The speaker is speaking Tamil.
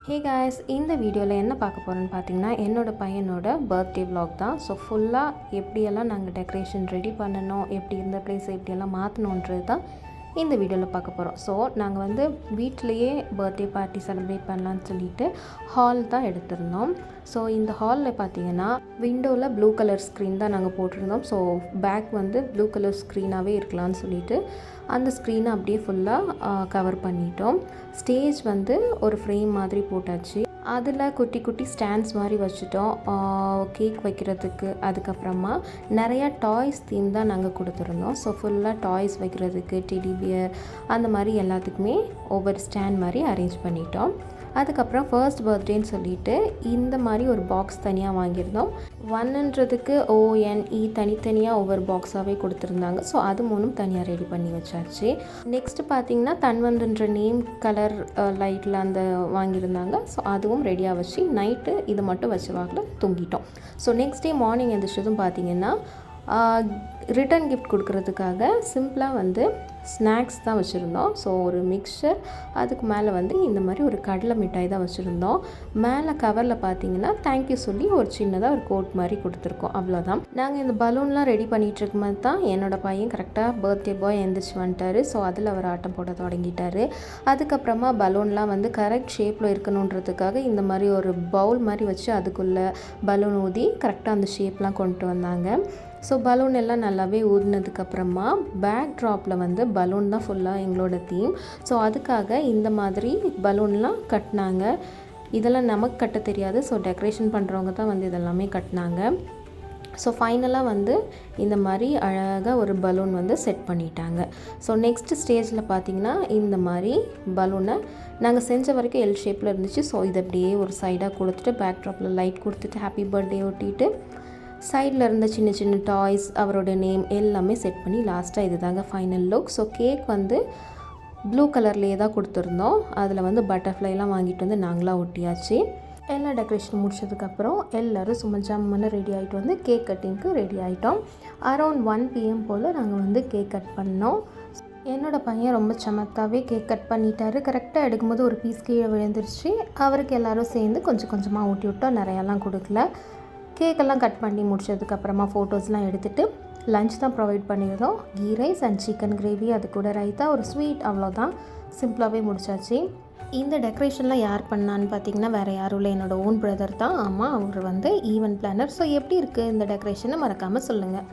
ஹே காய்ஸ், இந்த வீடியோவில் என்ன பார்க்க போகிறோன்னு பார்த்தீங்கன்னா என்னோடய பையனோட பர்த்டே vlog தான். ஸோ ஃபுல்லாக எப்படியெல்லாம் நாங்கள் டெக்கரேஷன் ரெடி பண்ணணும், எப்படி இருந்த ப்ளேஸை எப்படியெல்லாம் மாற்றணுன்றது தான் இந்த வீடியோவில் பார்க்க போகிறோம். ஸோ நாங்கள் வந்து வீட்டிலையே பர்த்டே பார்ட்டி செலிப்ரேட் பண்ணலான்னு சொல்லிட்டு ஹால் தான் எடுத்திருந்தோம். ஸோ இந்த ஹாலில் பார்த்தீங்கன்னா விண்டோவில் ப்ளூ கலர் ஸ்க்ரீன் தான் நாங்கள் போட்டிருந்தோம். ஸோ பேக் வந்து ப்ளூ கலர் ஸ்க்ரீனாகவே இருக்கலாம்னு சொல்லிட்டு அந்த ஸ்க்ரீனை அப்படியே ஃபுல்லாக கவர் பண்ணிட்டோம். ஸ்டேஜ் வந்து ஒரு ஃப்ரேம் மாதிரி போட்டாச்சு. அதில் குட்டி குட்டி ஸ்டாண்ட்ஸ் மாதிரி வச்சுட்டோம் கேக் வைக்கிறதுக்கு. அதுக்கப்புறமா நிறையா டாய்ஸ் தீம் தான் நாங்கள் கொடுத்துருந்தோம். ஸோ ஃபுல்லாக டாய்ஸ் வைக்கிறதுக்கு டெடி பியர் அந்த மாதிரி எல்லாத்துக்குமே ஒவ்வொரு ஸ்டாண்ட் மாதிரி அரேஞ்ச் பண்ணிட்டோம். அதுக்கப்புறம் ஃபர்ஸ்ட் பர்த்டேன்னு சொல்லிட்டு இந்த மாதிரி ஒரு பாக்ஸ் தனியாக வாங்கியிருந்தோம். 1ன்றதுக்கு ONE தனித்தனியாக ஒவ்வொரு பாக்ஸாகவே கொடுத்துருந்தாங்க. ஸோ அது மூணும் தனியாக ரெடி பண்ணி வச்சாச்சு. நெக்ஸ்ட்டு பார்த்திங்கன்னா தன்வந்துன்ற நேம் கலர் லைட்டில் அந்த வாங்கியிருந்தாங்க. ஸோ அதுவும் ரெடியாக வச்சு நைட்டு இது மட்டும் வச்ச வாக்கில் தூங்கிட்டோம். ஸோ நெக்ஸ்ட் டே மார்னிங் எழுந்திரிச்சதும் பார்த்திங்கன்னா ரிட்டன் கிஃப்ட் கொடுக்கறதுக்காக சிம்பிளாக வந்து ஸ்நாக்ஸ் தான் வச்சுருந்தோம். ஸோ ஒரு மிக்சர், அதுக்கு மேலே வந்து இந்த மாதிரி ஒரு கடலை மிட்டாய் தான் வச்சுருந்தோம். மேலே கவரில் பார்த்தீங்கன்னா தேங்க்யூ சொல்லி ஒரு சின்னதாக ஒரு கோட் மாதிரி கொடுத்துருக்கோம். அவ்வளோதான். நாங்கள் இந்த பலூன்லாம் ரெடி பண்ணிகிட்டு இருக்கும்போது தான் என்னோடய பையன் கரெக்டாக பர்த்டே பாய் எந்திரிச்சு வந்துட்டார். ஸோ அதில் அவர் ஆட்டம் போட தொடங்கிட்டார். அதுக்கப்புறமா பலூன்லாம் வந்து கரெக்ட் ஷேப்பில் இருக்கணுன்றதுக்காக இந்த மாதிரி ஒரு பவுல் மாதிரி வச்சு அதுக்குள்ளே பலூன் ஊதி கரெக்டாக அந்த ஷேப்லாம் கொண்டு வந்தாங்க. ஸோ பலூன் எல்லாம் நல்லாவே ஊதினதுக்கப்புறமா பேக் ட்ராப்பில் வந்து பலூன் தான் ஃபுல்லாக எங்களோட தீம். ஸோ அதுக்காக இந்த மாதிரி பலூன்லாம் கட்டினாங்க. இதெல்லாம் நமக்கு கட்ட தெரியாது. ஸோ டெக்கரேஷன் பண்ணுறவங்க தான் வந்து இதெல்லாமே கட்டினாங்க. ஸோ ஃபைனலாக வந்து இந்த மாதிரி அழகாக ஒரு பலூன் வந்து செட் பண்ணிட்டாங்க. ஸோ நெக்ஸ்ட் ஸ்டேஜில் பார்த்திங்கன்னா இந்த மாதிரி பலூனை நாங்கள் செஞ்ச வரைக்கும் எல் ஷேப்பில் இருந்துச்சு. ஸோ இதை அப்படியே ஒரு சைடாக கொடுத்துட்டு பேக் ட்ராப்பில் லைட் கொடுத்துட்டு ஹாப்பி பர்த்டே ஒட்டிட்டு சைடில் இருந்த சின்ன சின்ன டாய்ஸ், அவரோட நேம் எல்லாமே செட் பண்ணி லாஸ்ட்டாக இது தாங்க ஃபைனல் லுக். ஸோ கேக் வந்து ப்ளூ கலர்லேயே தான் கொடுத்துருந்தோம். அதில் வந்து பட்டர்ஃப்ளைலாம் வாங்கிட்டு வந்து நாங்களாக ஒட்டியாச்சு. எல்லா டெக்கரேஷன் முடிச்சதுக்கப்புறம் எல்லோரும் சும்மா ஜம்முன்னு ரெடி ஆகிட்டு வந்து கேக் கட்டிங்க்கு ரெடி ஆகிட்டோம். அரௌண்ட் 1 PM போல் நாங்கள் வந்து கேக் கட் பண்ணோம். என்னோடய பையன் ரொம்ப சமத்தாகவே கேக் கட் பண்ணிட்டாரு. கரெக்டாக எடுக்கும்போது ஒரு பீஸ் கீழே விழுந்துருச்சு. அவருக்கு எல்லோரும் சேர்ந்து கொஞ்சம் கொஞ்சமாக ஊட்டி விட்டோம், நிறையாலாம் கொடுக்கல. கேக்கெல்லாம் கட் பண்ணி முடிச்சதுக்கப்புறமா ஃபோட்டோஸ்லாம் எடுத்துகிட்டு லஞ்ச் தான் ப்ரொவைட் பண்ணியிருந்தோம். Ghee rice and chicken gravy, அது கூட ரைத்தா, ஒரு ஸ்வீட், அவ்வளோதான். சிம்பிளாகவே முடிச்சாச்சு. இந்த டெக்கரேஷன்லாம் யார் பண்ணான்னு பார்த்தீங்கன்னா வேறு யாரும் இல்லை, என்னோடய ஓன் பிரதர் தான். ஆமாம், அவர் வந்து ஈவென்ட் பிளானர். ஸோ எப்படி இருக்குது இந்த டெக்கரேஷனை மறக்காமல் சொல்லுங்கள்.